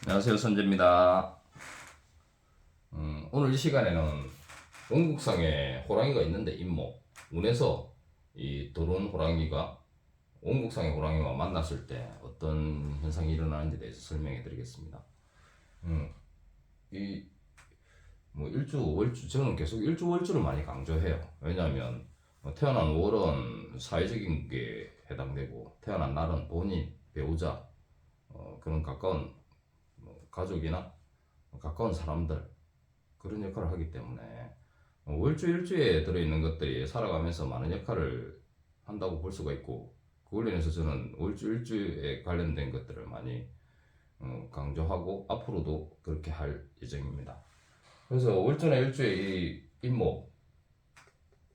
안녕하세요, 선재입니다. 오늘 이 시간에는 원국상에 호랑이가 있는데 임목 운에서 이 들어온 호랑이가 원국상의 호랑이와 만났을 때 어떤 현상이 일어나는지에 대해서 설명해 드리겠습니다. 이 뭐 일주 월주 저는 계속 일주 월주를 많이 강조해요. 왜냐하면 태어난 월은 사회적인 게 해당되고 태어난 날은 본인 배우자 그런 가까운 가족이나 가까운 사람들 그런 역할을 하기 때문에 월주 일주에 들어있는 것들이 살아가면서 많은 역할을 한다고 볼 수가 있고, 그 관련해서 저는 월주 일주에 관련된 것들을 많이 강조하고 앞으로도 그렇게 할 예정입니다. 그래서 월주나 일주에 이 임목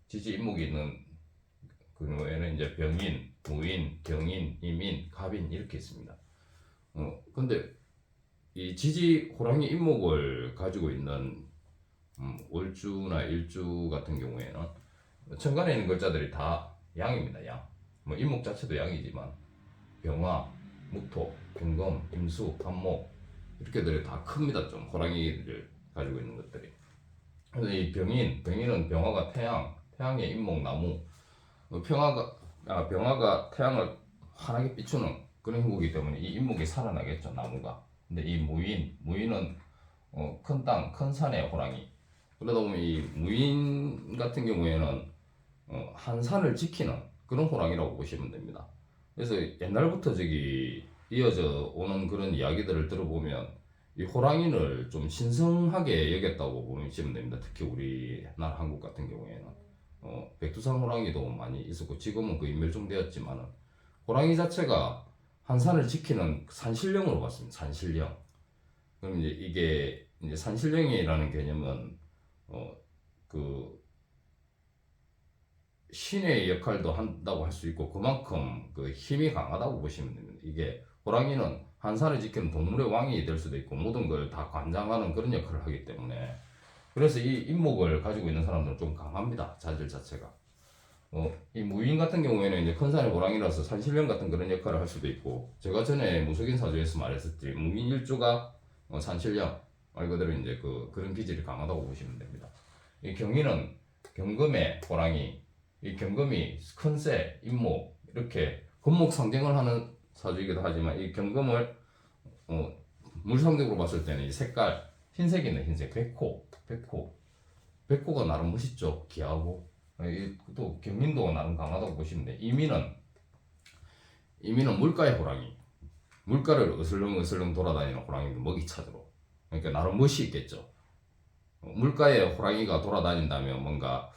지지 임목이 있는 그 외에는 이제 병인, 무인, 경인, 임인, 갑인 이렇게 있습니다. 근데 이 지지 호랑이 임목을 가지고 있는 월주나 일주 같은 경우에는 천간에 있는 글자들이 다 양입니다. 양. 뭐 임목 자체도 양이지만 병화, 무토, 경금, 임수, 간목 이렇게들이 다 큽니다. 좀 호랑이를 가지고 있는 것들이. 그래서 이 병인은 병화가 태양, 태양의 임목 나무, 병화가 태양을 환하게 비추는 그런 형국이기 때문에 이 임목이 살아나겠죠, 나무가. 근데 이 무인은 큰 땅, 큰 산의 호랑이. 그러다 보면 이 무인 같은 경우에는 한 산을 지키는 그런 호랑이라고 보시면 됩니다. 그래서 옛날부터 저기 이어져 오는 그런 이야기들을 들어보면 이 호랑이를 좀 신성하게 여겼다고 보시면 됩니다. 특히 우리나라 한국 같은 경우에는 백두산 호랑이도 많이 있었고 지금은 거의 멸종되었지만은 호랑이 자체가 한 산을 지키는 산신령으로 봤습니다. 산신령. 그럼 이제 이게 이제 산신령이라는 개념은 그 신의 역할도 한다고 할 수 있고 그만큼 그 힘이 강하다고 보시면 됩니다. 이게 호랑이는 한 산을 지키는 동물의 왕이 될 수도 있고 모든 걸 다 관장하는 그런 역할을 하기 때문에, 그래서 이 임목을 가지고 있는 사람들은 좀 강합니다. 자질 자체가. 이 무인 같은 경우에는 이제 큰 산의 호랑이라서 산신령 같은 그런 역할을 할 수도 있고, 제가 전에 무속인 사주에서 말했었지 무인 일주가 산신령 말 그대로 이제 그런 기질이 강하다고 보시면 됩니다. 이 경인은 경금의 호랑이, 이 경금이 큰새, 임목 이렇게 금목 상징을 하는 사주이기도 하지만 이 경금을 물 상징으로 봤을 때는 이 색깔 흰색이네. 흰색 백호가 나름 멋있죠. 귀하고 또 경민도 나름 강하다고 보시면 돼. 이민은 물가의 호랑이, 물가를 어슬렁어슬렁 돌아다니는 호랑이 먹이 찾으러. 그러니까 나름 멋이 있겠죠. 물가에 호랑이가 돌아다닌다면 뭔가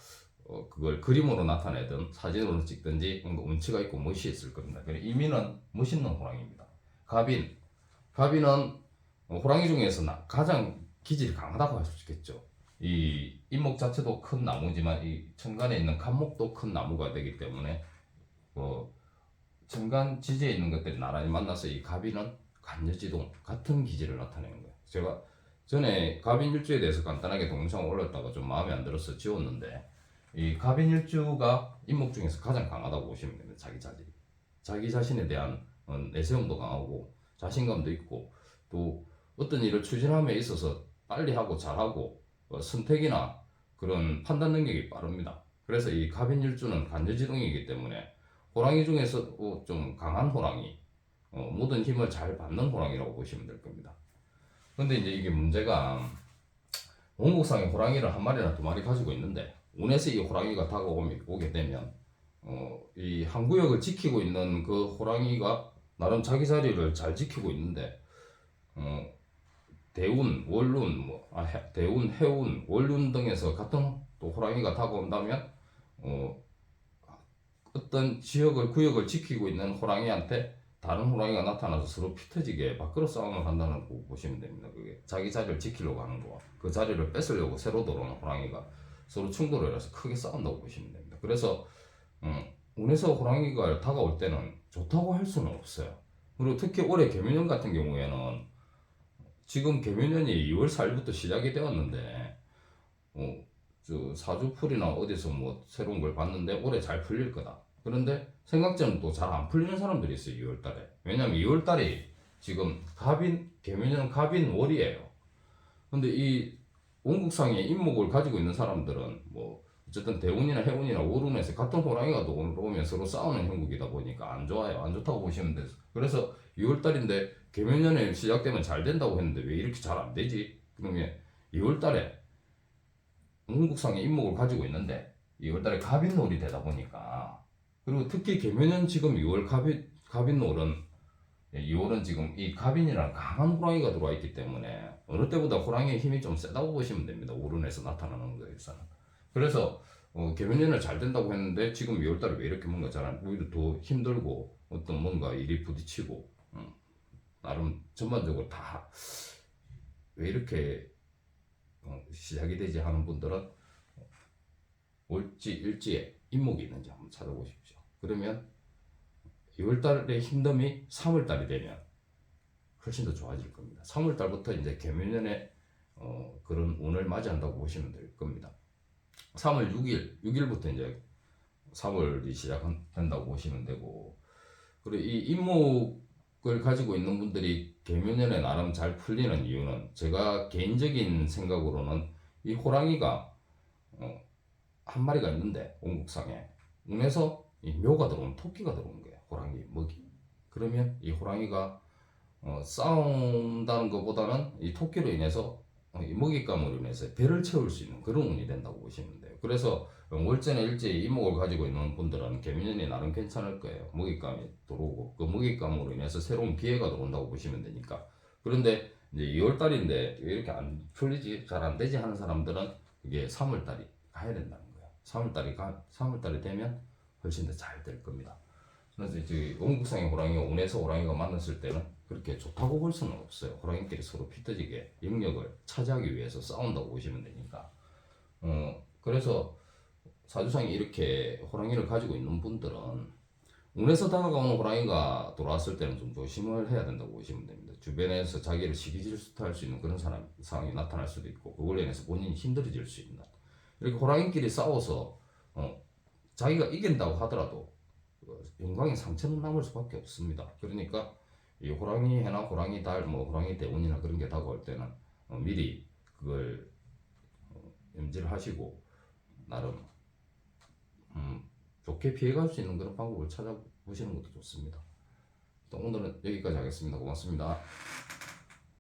그걸 그림으로 나타내든 사진으로 찍든지 뭔가 운치가 있고 멋이 있을 겁니다. 그래서 이민은 멋있는 호랑이입니다. 갑인은 호랑이 중에서 가장 기질이 강하다고 할 수 있겠죠. 이 임목 자체도 큰 나무지만 이 천간에 있는 간목도 큰 나무가 되기 때문에 천간 지지에 있는 것들이 나란히 만나서 이 갑인은 간여지동 같은 기질을 나타내는 거예요. 제가 전에 갑인일주에 대해서 간단하게 동영상을 올렸다가 좀 마음에 안 들어서 지웠는데, 이 갑인일주가 임목 중에서 가장 강하다고 보시면 됩니다. 자기 자질이. 자기 자신에 대한 내세움도 강하고 자신감도 있고, 또 어떤 일을 추진함에 있어서 빨리 하고 잘하고 선택이나 그런 판단 능력이 빠릅니다. 그래서 이 갑인일주는 간여지동이기 때문에 호랑이 중에서 좀 강한 호랑이, 모든 힘을 잘 받는 호랑이라고 보시면 될 겁니다. 근데 이제 이게 문제가 원국상에 호랑이를 한 마리나 두 마리 가지고 있는데 운에서 이 호랑이가 다가오게 되면 이 한 구역을 지키고 있는 그 호랑이가 나름 자기 자리를 잘 지키고 있는데 대운, 월운, 대운, 해운, 월운 등에서 같은 또 호랑이가 다가온다면 어떤 구역을 지키고 있는 호랑이한테 다른 호랑이가 나타나서 서로 피 터지게 밖으로 싸움을 한다는 거 보시면 됩니다. 그게 자기 자리를 지키려고 하는 거와 그 자리를 뺏으려고 새로 들어오는 호랑이가 서로 충돌을 해서 크게 싸운다고 보시면 됩니다. 그래서 운에서 호랑이가 다가올 때는 좋다고 할 수는 없어요. 그리고 특히 올해 개묘년 같은 경우에는 지금 개묘년이 2월 4일부터 시작이 되었는데 저 사주풀이나 어디서 뭐 새로운 걸 봤는데 올해 잘 풀릴 거다. 그런데 생각처럼 또 잘 안 풀리는 사람들이 있어요. 2월달에. 왜냐면 2월달이 지금 개묘년 갑인월이에요. 근데 이 원국상의 인목을 가지고 있는 사람들은 뭐 어쨌든 대운이나 해운이나 월운에서 같은 호랑이가 들어오면 서로 싸우는 형국이다 보니까 안 좋아요. 안 좋다고 보시면 돼요. 그래서 6월달인데 개묘년에 시작되면 잘 된다고 했는데 왜 이렇게 잘 안 되지? 그러면 2월달에 원국상의 인목을 가지고 있는데 2월달에 갑인월이 되다 보니까, 그리고 특히 개묘년 지금 6월 갑인월은 2월은 지금 이 갑인이라는 강한 호랑이가 들어와 있기 때문에 어느 때보다 호랑이의 힘이 좀 세다고 보시면 됩니다. 오른에서 나타나는 거에서는. 그래서 개면연을 잘 된다고 했는데 지금 2월달에 왜 이렇게 뭔가 잘 안, 오히려 더 힘들고 어떤 뭔가 일이 부딪히고, 나름 전반적으로 다 왜 이렇게 시작이 되지 하는 분들은 월지 일지에 인목이 있는지 한번 찾아보십시오. 그러면 2월달의 힘듦이 3월달이 되면 훨씬 더 좋아질 겁니다. 3월달부터 이제 개묘년에 그런 운을 맞이한다고 보시면 될 겁니다. 3월 6일부터 이제 3월이 시작된다고 보시면 되고, 그리고 이 인목을 가지고 있는 분들이 개묘년에 나름 잘 풀리는 이유는, 제가 개인적인 생각으로는 이 호랑이가 한 마리가 있는데 원국상에 운에서 이 묘가 들어오는, 토끼가 들어오는 거예요. 호랑이 먹이. 그러면 이 호랑이가 싸운다는 것보다는 이 토끼로 인해서 이 먹잇감으로 인해서 배를 채울 수 있는 그런 운이 된다고 보시면 돼요. 그래서 월제나 일제 이목을 가지고 있는 분들은 개미년이 나름 괜찮을 거예요. 먹잇감이 들어오고 그 먹잇감으로 인해서 새로운 기회가 들어온다고 보시면 되니까. 그런데 이제 2월달인데 왜 이렇게 안 풀리지, 잘 안 되지 하는 사람들은 그게 3월달이 가야 된다는 거예요. 3월달이 되면 훨씬 더 잘 될 겁니다. 그래서 이제 원국상의 호랑이가 운에서 호랑이가 만났을 때는 그렇게 좋다고 볼 수는 없어요. 호랑이끼리 서로 피터지게 영역을 차지하기 위해서 싸운다고 보시면 되니까. 그래서 사주상에 이렇게 호랑이를 가지고 있는 분들은 운에서 다가오는 호랑이가 돌아왔을 때는 좀 조심을 해야 된다고 보시면 됩니다. 주변에서 자기를 시기질투할 수 있는 그런 상황이 나타날 수도 있고, 그걸로 인해서 본인이 힘들어질 수 있는, 이렇게 호랑이끼리 싸워서 자기가 이긴다고 하더라도 영광의 상처는 남을 수밖에 없습니다. 그러니까 이 호랑이 해나 호랑이 달, 뭐 호랑이 대운이나 그런 게 다가올 때는 미리 그걸 염지를 하시고 나름 좋게 피해갈 수 있는 그런 방법을 찾아보시는 것도 좋습니다. 또 오늘은 여기까지 하겠습니다. 고맙습니다.